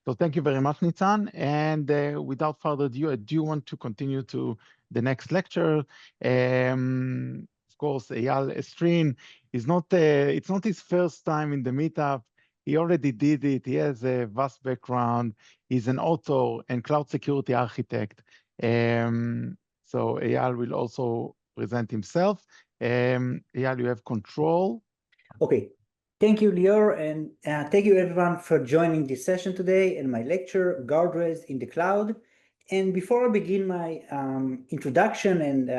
So thank you very much, Nitzan. And without further ado, I do want to continue to the next lecture. Of course, Eyal Estrin is not, it's not his first time in the meetup. He already did it. He has a vast background. He's an author and cloud security architect. So Eyal will also present himself. Eyal, you have control. Okay. Thank you, Lior, and thank you everyone for joining this session today and my lecture, Guardrails in the Cloud. And before I begin my introduction and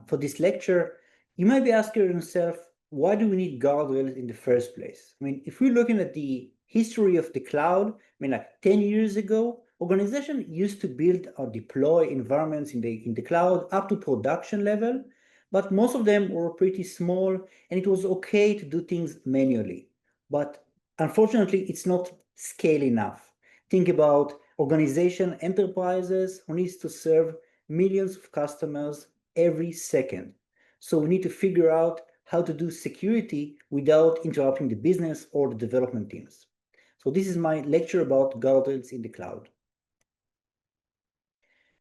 for this lecture, you might be asking yourself, why do we need guardrails in the first place? I mean, if we're looking at the history of the cloud, I mean, like 10 years ago, organizations used to build or deploy environments in the cloud up to production level, but most of them were pretty small, and it was okay to do things manually. But unfortunately, it's not scale enough. Think about organization enterprises who needs to serve millions of customers every second. So we need to figure out how to do security without interrupting the business or the development teams. So this is my lecture about guardrails in the cloud.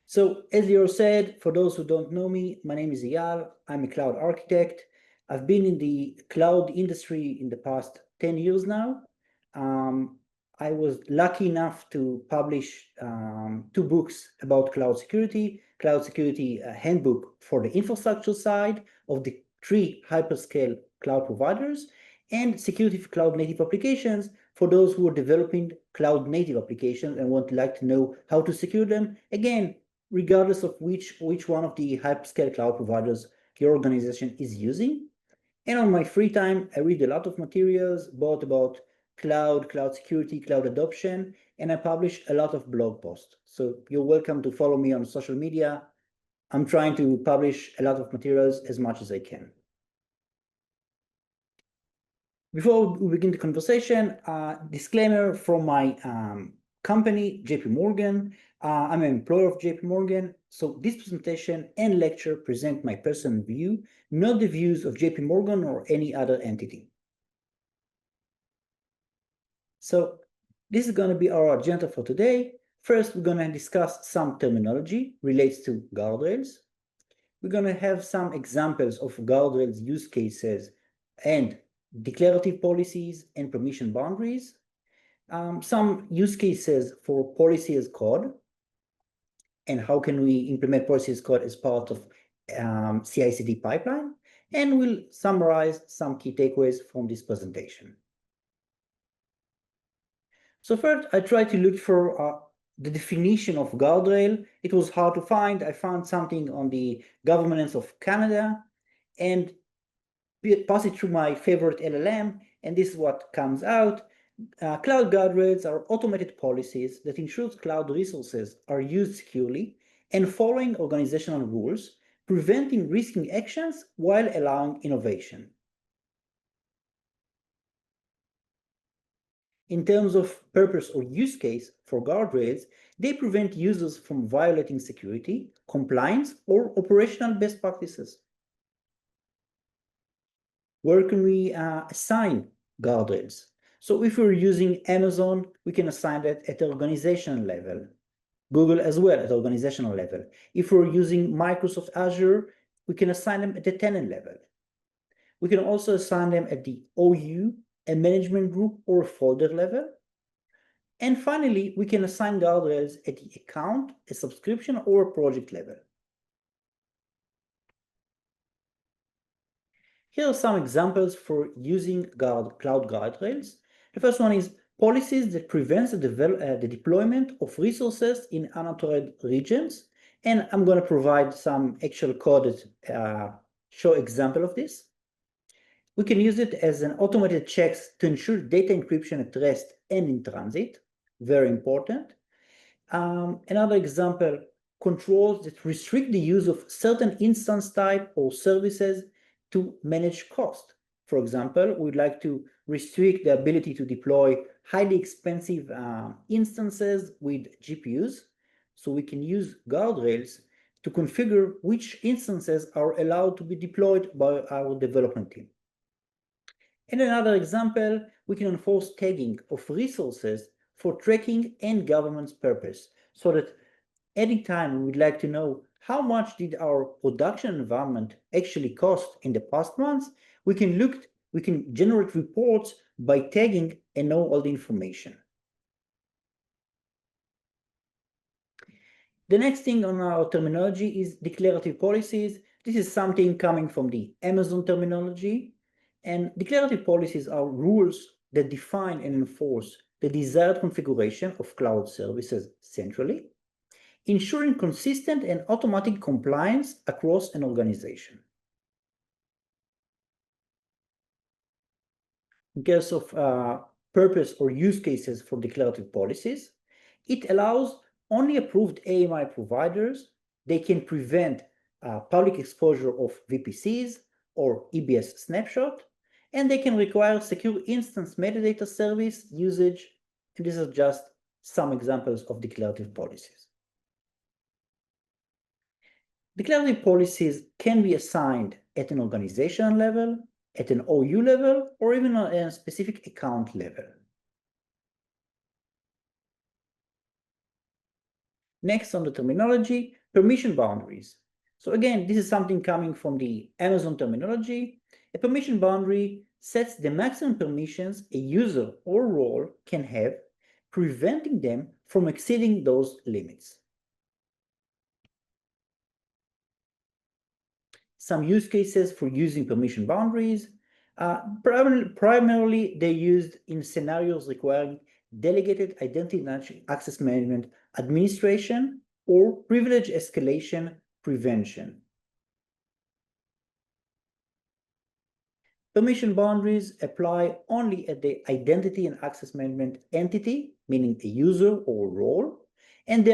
So as Lior said, for those who don't know me, my name is Eyal. I'm a cloud architect. I've been in the cloud industry in the past 10 years now. I was lucky enough to publish 2 books about cloud security handbook for the infrastructure side of the 3 hyperscale cloud providers, and security for cloud native applications for those who are developing cloud native applications and would like to know how to secure them, again, regardless of which one of the hyperscale cloud providers your organization is using. And on my free time, I read a lot of materials, both about cloud security, cloud adoption, and I publish a lot of blog posts. So you're welcome to follow me on social media. I'm trying to publish a lot of materials as much as I can. Before we begin the conversation, disclaimer from my company, JP Morgan. I'm an employer of JP Morgan. So this presentation and lecture present my personal view, not the views of JP Morgan or any other entity. So this is going to be our agenda for today. First, we're going to discuss some terminology relates to guardrails. We're going to have some examples of guardrails use cases and declarative policies and permission boundaries. Some use cases for policy as code, and how can we implement policy as code as part of CI/CD pipeline, and we'll summarize some key takeaways from this presentation. So first, I tried to look for the definition of guardrail. It was hard to find. I found something on the Governance of Canada and pass it through my favorite LLM, and this is what comes out. Cloud guardrails are automated policies that ensure cloud resources are used securely and following organizational rules, preventing risky actions while allowing innovation. In terms of purpose or use case for guardrails, they prevent users from violating security, compliance, or operational best practices. Where can we assign guardrails? So if we're using Amazon, we can assign that at the organizational level. Google as well at the organizational level. If we're using Microsoft Azure, we can assign them at the tenant level. We can also assign them at the OU, a management group, or a folder level. And finally, we can assign guardrails at the account, a subscription, or a project level. Here are some examples for using cloud guardrails. The first one is policies that prevent the deployment of resources in unauthorized regions. And I'm going to provide some actual code that show example of this. We can use it as an automated checks to ensure data encryption at rest and in transit. Very important. Another example, controls that restrict the use of certain instance type or services to manage cost. For example, we'd like to restrict the ability to deploy highly expensive instances with GPUs. So we can use guardrails to configure which instances are allowed to be deployed by our development team. In another example, we can enforce tagging of resources for tracking and governance purpose, so that anytime we would like to know how much did our production environment actually cost in the past months, we can generate reports by tagging and know all the information. The next thing on our terminology is declarative policies. This is something coming from the Amazon terminology. And declarative policies are rules that define and enforce the desired configuration of cloud services centrally, ensuring consistent and automatic compliance across an organization. In case of purpose or use cases for declarative policies, it allows only approved AMI providers. They can prevent public exposure of VPCs or EBS snapshot, and they can require secure instance metadata service usage. And these are just some examples of declarative policies. Declarative policies can be assigned at an organizational level, at an OU level, or even at a specific account level. Next on the terminology, permission boundaries. So again, this is something coming from the Amazon terminology. A permission boundary sets the maximum permissions a user or role can have, preventing them from exceeding those limits. Some use cases for using permission boundaries. Primarily, they're used in scenarios requiring delegated identity and access management administration or privilege escalation prevention. Permission boundaries apply only at the identity and access management entity, meaning a user or role, and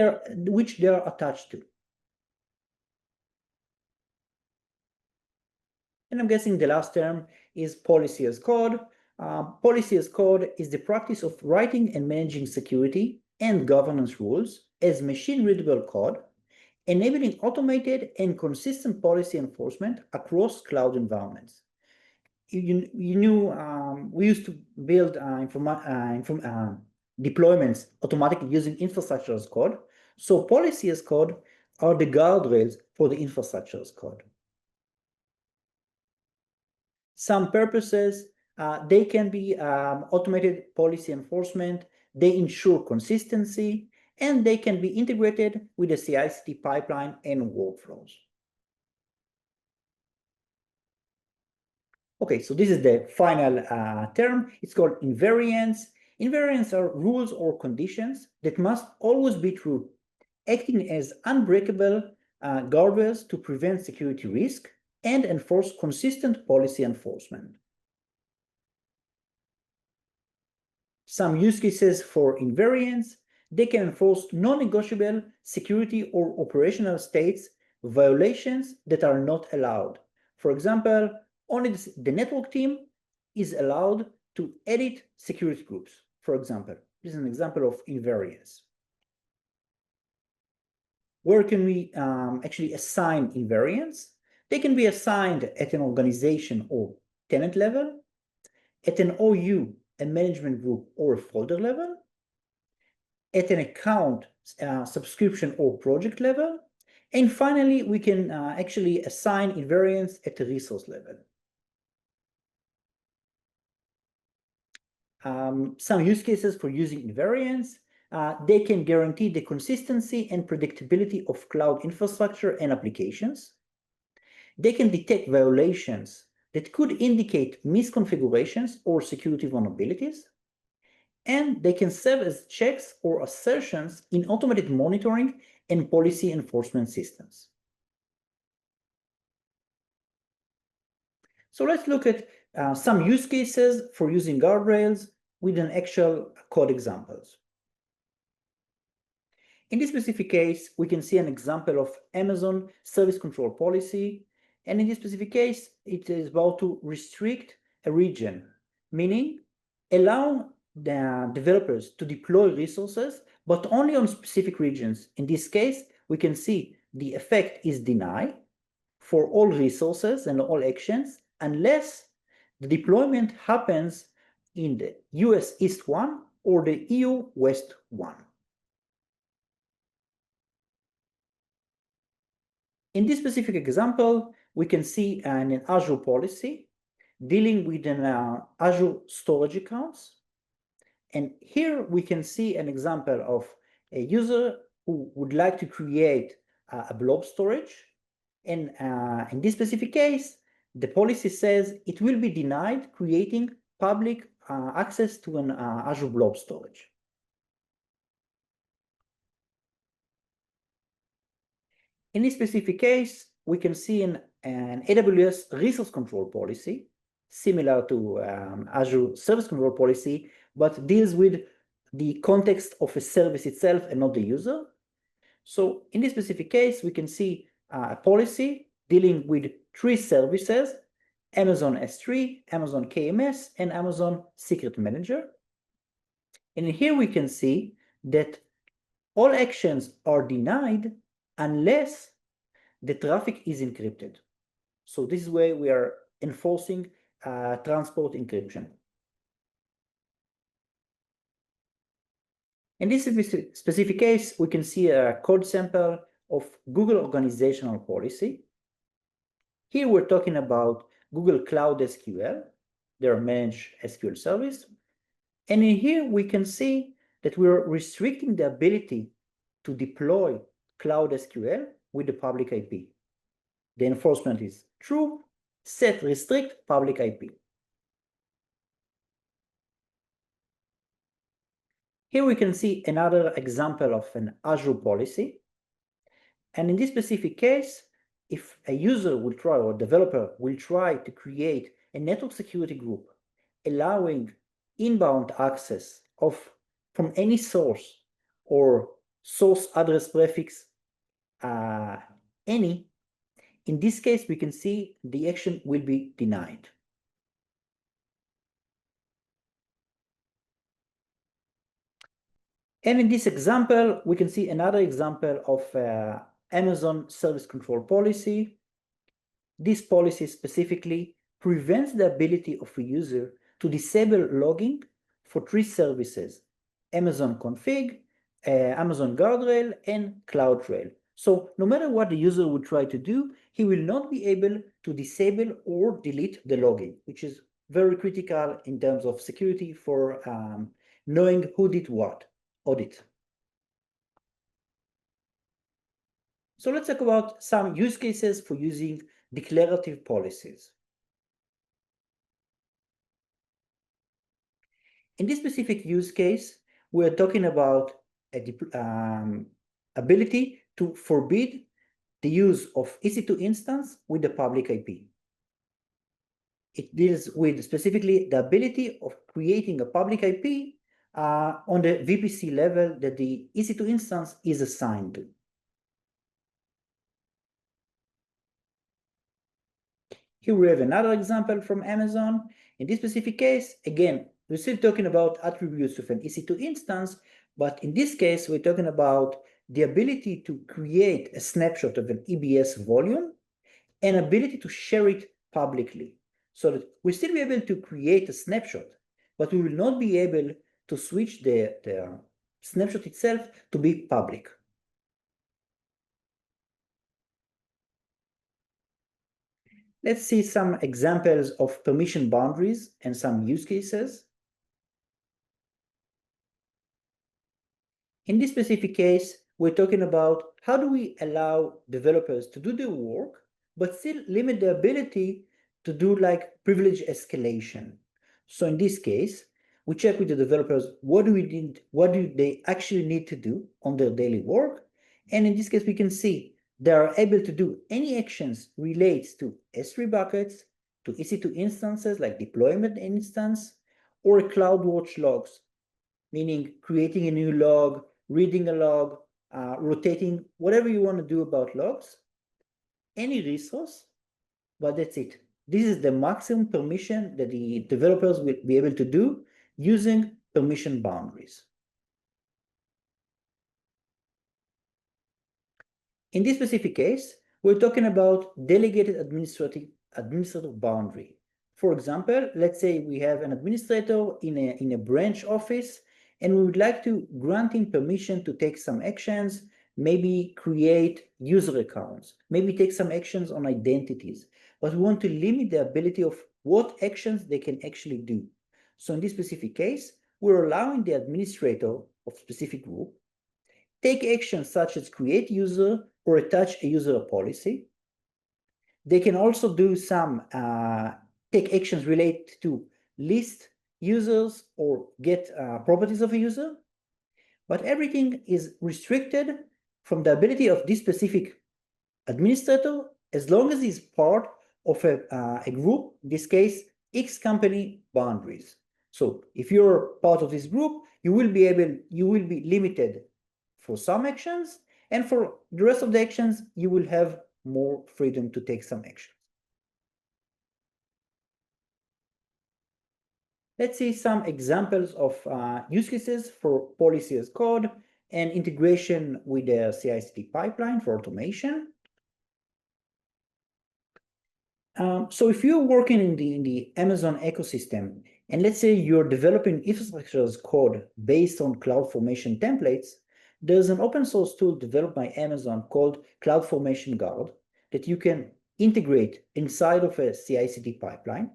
which they are attached to. And I'm guessing the last term is policy as code. Policy as code is the practice of writing and managing security and governance rules as machine-readable code, enabling automated and consistent policy enforcement across cloud environments. We used to build deployments automatically using infrastructure as code. So policy as code are the guardrails for the infrastructure as code. Some purposes, they can be automated policy enforcement, they ensure consistency, and they can be integrated with the CI/CD pipeline and workflows. Okay, so this is the final term. It's called invariants. Invariants are rules or conditions that must always be true, acting as unbreakable guardrails to prevent security risk and enforce consistent policy enforcement. Some use cases for invariants, they can enforce non-negotiable security or operational states violations that are not allowed. For example, only the network team is allowed to edit security groups, for example. This is an example of invariance. Where can we actually assign invariants? They can be assigned at an organization or tenant level, at an OU, a management group or a folder level, at an account, subscription or project level, and finally, we can actually assign invariants at the resource level. Some use cases for using invariants, they can guarantee the consistency and predictability of cloud infrastructure and applications. They can detect violations that could indicate misconfigurations or security vulnerabilities. And they can serve as checks or assertions in automated monitoring and policy enforcement systems. So let's look at some use cases for using guardrails with an actual code examples. In this specific case, we can see an example of Amazon service control policy. And in this specific case, it is about to restrict a region, meaning allow the developers to deploy resources, but only on specific regions. In this case, we can see the effect is deny for all resources and all actions, unless the deployment happens in the US East 1 or the EU West 1. In this specific example, we can see an Azure policy dealing with an Azure storage accounts. And here we can see an example of a user who would like to create a blob storage. And in this specific case, the policy says it will be denied creating public access to an Azure blob storage. In this specific case, we can see an AWS resource control policy, similar to Azure service control policy, but deals with the context of a service itself and not the user. So in this specific case, we can see a policy dealing with 3 services: Amazon S3, Amazon KMS, and Amazon Secret Manager. And here we can see that all actions are denied unless the traffic is encrypted. So this is where we are enforcing transport encryption. In this specific case, we can see a code sample of Google organizational policy. Here we're talking about Google Cloud SQL, their managed SQL service. And in here we can see that we're restricting the ability to deploy Cloud SQL with the public IP. The enforcement is true, set restrict public IP. Here we can see another example of an Azure policy. And in this specific case, if a user will try, or a developer will try to create a network security group, allowing inbound access from any source or source address prefix any, in this case, we can see the action will be denied. And in this example, we can see another example of Amazon service control policy. This policy specifically prevents the ability of a user to disable logging for 3 services: Amazon Config, Amazon Guardrail, and CloudTrail. So no matter what the user would try to do, he will not be able to disable or delete the logging, which is very critical in terms of security for knowing who did what audit. So let's talk about some use cases for using declarative policies. In this specific use case, we're talking about a ability to forbid the use of EC2 instance with the public IP. It deals with specifically the ability of creating a public IP on the VPC level that the EC2 instance is assigned to. Here we have another example from Amazon. In this specific case, again, we're still talking about attributes of an EC2 instance, but in this case, we're talking about the ability to create a snapshot of an EBS volume and ability to share it publicly, so that we'll still be able to create a snapshot, but we will not be able to switch the snapshot itself to be public. Let's see some examples of permission boundaries and some use cases. In this specific case, we're talking about how do we allow developers to do their work, but still limit the ability to do like privilege escalation. So in this case, we check with the developers, what do they actually need to do on their daily work? And in this case, we can see they are able to do any actions relates to S3 buckets, to EC2 instances like deployment instance, or CloudWatch logs, meaning creating a new log, reading a log, rotating, whatever you want to do about logs, any resource, but that's it. This is the maximum permission that the developers will be able to do using permission boundaries. In this specific case, we're talking about delegated administrative boundary. For example, let's say we have an administrator in a branch office, and we would like to grant him permission to take some actions, maybe create user accounts, maybe take some actions on identities, but we want to limit the ability of what actions they can actually do. So in this specific case, we're allowing the administrator of specific group take actions such as create user or attach a user policy. They can also do some take actions related to list users or get properties of a user, but everything is restricted from the ability of this specific administrator as long as he's part of a group, in this case, X company boundaries. So if you're part of this group, you will be limited for some actions, and for the rest of the actions, you will have more freedom to take some actions. Let's see some examples of use cases for policy as code and integration with the CI/CD pipeline for automation. So if you're working in the Amazon ecosystem, and let's say you're developing infrastructure as code based on CloudFormation templates, there's an open source tool developed by Amazon called CloudFormation Guard that you can integrate inside of a CI/CD pipeline.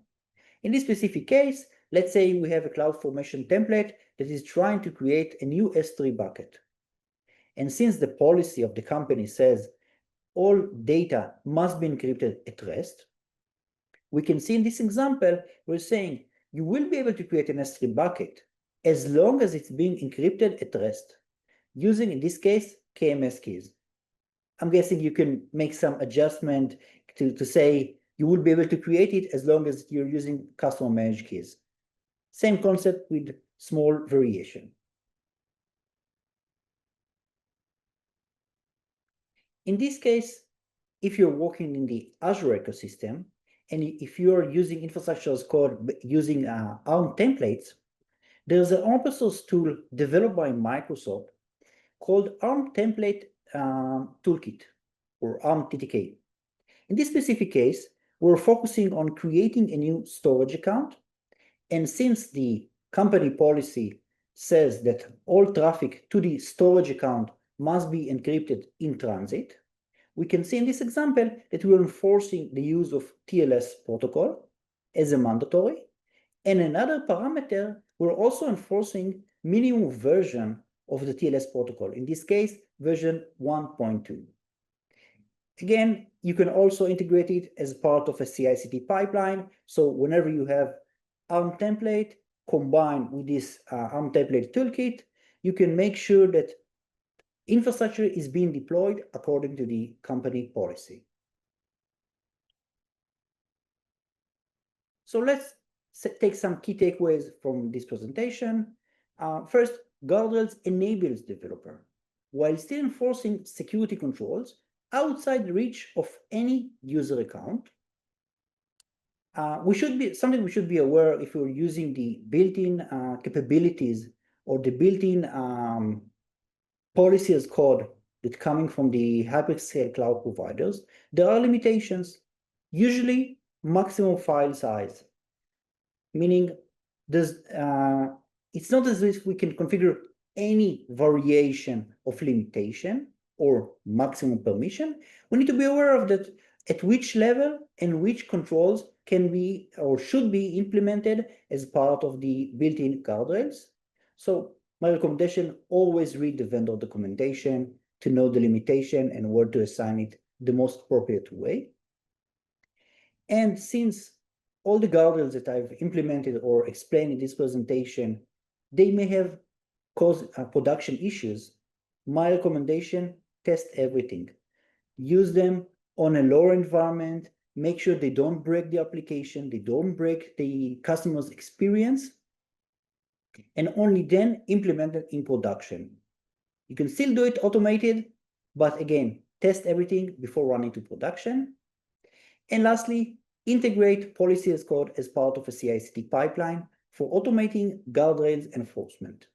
In this specific case, let's say we have a CloudFormation template that is trying to create a new S3 bucket. And since the policy of the company says all data must be encrypted at rest, we can see in this example, we're saying you will be able to create an S3 bucket as long as it's being encrypted at rest, using, in this case, KMS keys. I'm guessing you can make some adjustment to say you will be able to create it as long as you're using customer managed keys. Same concept with small variation. In this case, if you're working in the Azure ecosystem, and if you're using infrastructure as code using ARM templates, there's an open source tool developed by Microsoft called ARM Template Toolkit, or ARM TTK. In this specific case, we're focusing on creating a new storage account. And since the company policy says that all traffic to the storage account must be encrypted in transit, we can see in this example that we're enforcing the use of TLS protocol as a mandatory. And another parameter, we're also enforcing minimum version of the TLS protocol, in this case, version 1.2. Again, you can also integrate it as part of a CI/CD pipeline. So whenever you have ARM template combined with this ARM template toolkit, you can make sure that infrastructure is being deployed according to the company policy. So let's take some key takeaways from this presentation. First, Guardrails enables developer while still enforcing security controls outside the reach of any user account. Something we should be aware if we're using the built-in capabilities or the built-in policy as code that's coming from the hyperscale cloud providers, there are limitations, usually maximum file size, meaning it's not as if we can configure any variation of limitation or maximum permission. We need to be aware of that, at which level and which controls can be or should be implemented as part of the built-in guardrails. So my recommendation, always read the vendor documentation to know the limitation and where to assign it the most appropriate way. And since all the guardrails that I've implemented or explained in this presentation, they may have caused production issues, my recommendation, test everything. Use them on a lower environment, make sure they don't break the application, they don't break the customer's experience, and only then implement it in production. You can still do it automated, but again, test everything before running to production. And lastly, integrate policy as code as part of a CI/CD pipeline for automating guardrails enforcement.